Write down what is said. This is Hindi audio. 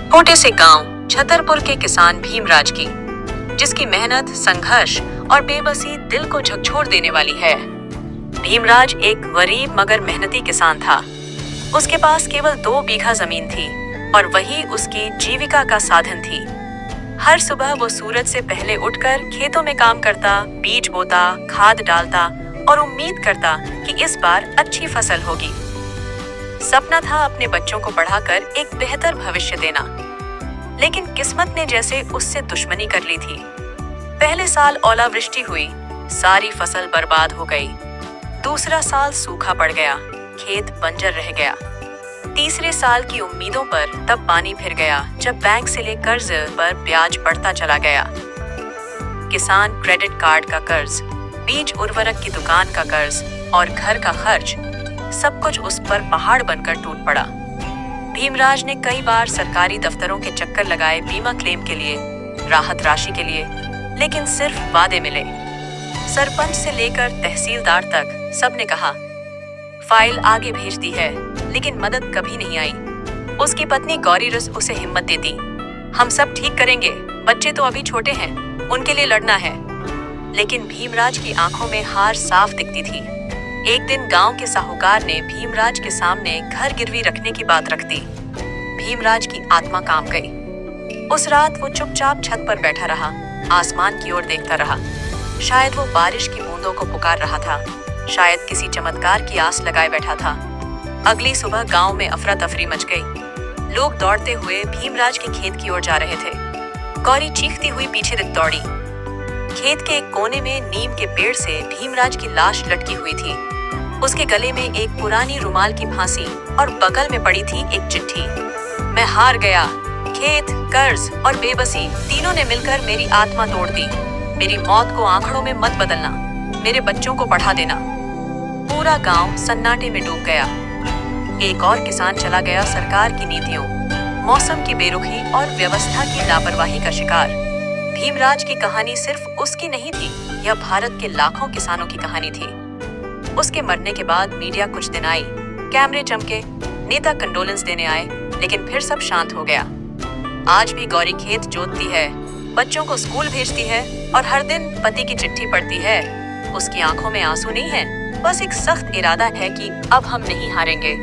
छोटे से गांव छतरपुर के किसान भीमराज की, जिसकी मेहनत, संघर्ष और बेबसी दिल को झकझोर देने वाली है। भीमराज एक गरीब मगर मेहनती किसान था। उसके पास केवल 2 बीघा जमीन थी और वही उसकी जीविका का साधन थी। हर सुबह वो सूरज से पहले उठकर खेतों में काम करता, बीज बोता, खाद डालता और उम्मीद करता कि इस बार अच्छी फसल होगी। सपना था अपने बच्चों को पढ़ाकर एक बेहतर भविष्य देना, लेकिन किस्मत ने जैसे उससे दुश्मनी कर ली थी। पहले साल ओलावृष्टि हुई, सारी फसल बर्बाद हो गई। दूसरा साल सूखा पड़ गया, खेत बंजर रह गया। तीसरे साल की उम्मीदों पर तब पानी फिर गया जब बैंक से ले कर्ज पर ब्याज बढ़ता चला गया। किसान क्रेडिट कार्ड का कर्ज, बीज उर्वरक की दुकान का कर्ज और घर का खर्च, सब कुछ उस पर पहाड़ बनकर टूट पड़ा। भीमराज ने कई बार सरकारी दफ्तरों के चक्कर लगाए, बीमा क्लेम के लिए, राहत राशि के लिए, लेकिन सिर्फ वादे मिले। सरपंच से लेकर तहसीलदार तक सबने कहा फाइल आगे भेज दी है, लेकिन मदद कभी नहीं आई। उसकी पत्नी गौरीरस उसे हिम्मत देती, हम सब ठीक करेंगे, बच्चे तो अभी छोटे हैं, उनके लिए लड़ना है। लेकिन भीमराज की आंखों में हार साफ दिखती थी। एक दिन गांव के साहूकार ने भीमराज के सामने घर गिरवी रखने की बात रख दी। भीमराज की आत्मा काम गई। उस रात वो चुपचाप छत पर बैठा रहा, आसमान की ओर देखता रहा। शायद वो बारिश की बूंदों को पुकार रहा था, शायद किसी चमत्कार की आस लगाए बैठा था। अगली सुबह गांव में अफरा तफरी मच गई। लोग दौड़ते हुए भीमराज के खेत की ओर जा रहे थे। गौरी चीखती हुई पीछे दौड़ी। खेत के एक कोने में नीम के पेड़ से भीमराज की लाश लटकी हुई थी। उसके गले में एक पुरानी रुमाल की फांसी और बगल में पड़ी थी एक चिट्ठी। मैं हार गया। खेत, कर्ज और बेबसी तीनों ने मिलकर मेरी आत्मा तोड़ दी। मेरी मौत को आंकड़ों में मत बदलना, मेरे बच्चों को पढ़ा देना। पूरा गांव सन्नाटे में डूब गया। एक और किसान चला गया सरकार की नीतियों, मौसम की बेरुखी और व्यवस्था की लापरवाही का शिकार। भीमराज की कहानी सिर्फ उसकी नहीं थी, यह भारत के लाखों किसानों की कहानी थी। उसके मरने के बाद मीडिया कुछ दिन आई, कैमरे चमके, नेता कंडोलेंस देने आए, लेकिन फिर सब शांत हो गया। आज भी गौरी खेत जोतती है, बच्चों को स्कूल भेजती है और हर दिन पति की चिट्ठी पढ़ती है। उसकी आंखों में आंसू नहीं है, बस एक सख्त इरादा है कि अब हम नहीं हारेंगे।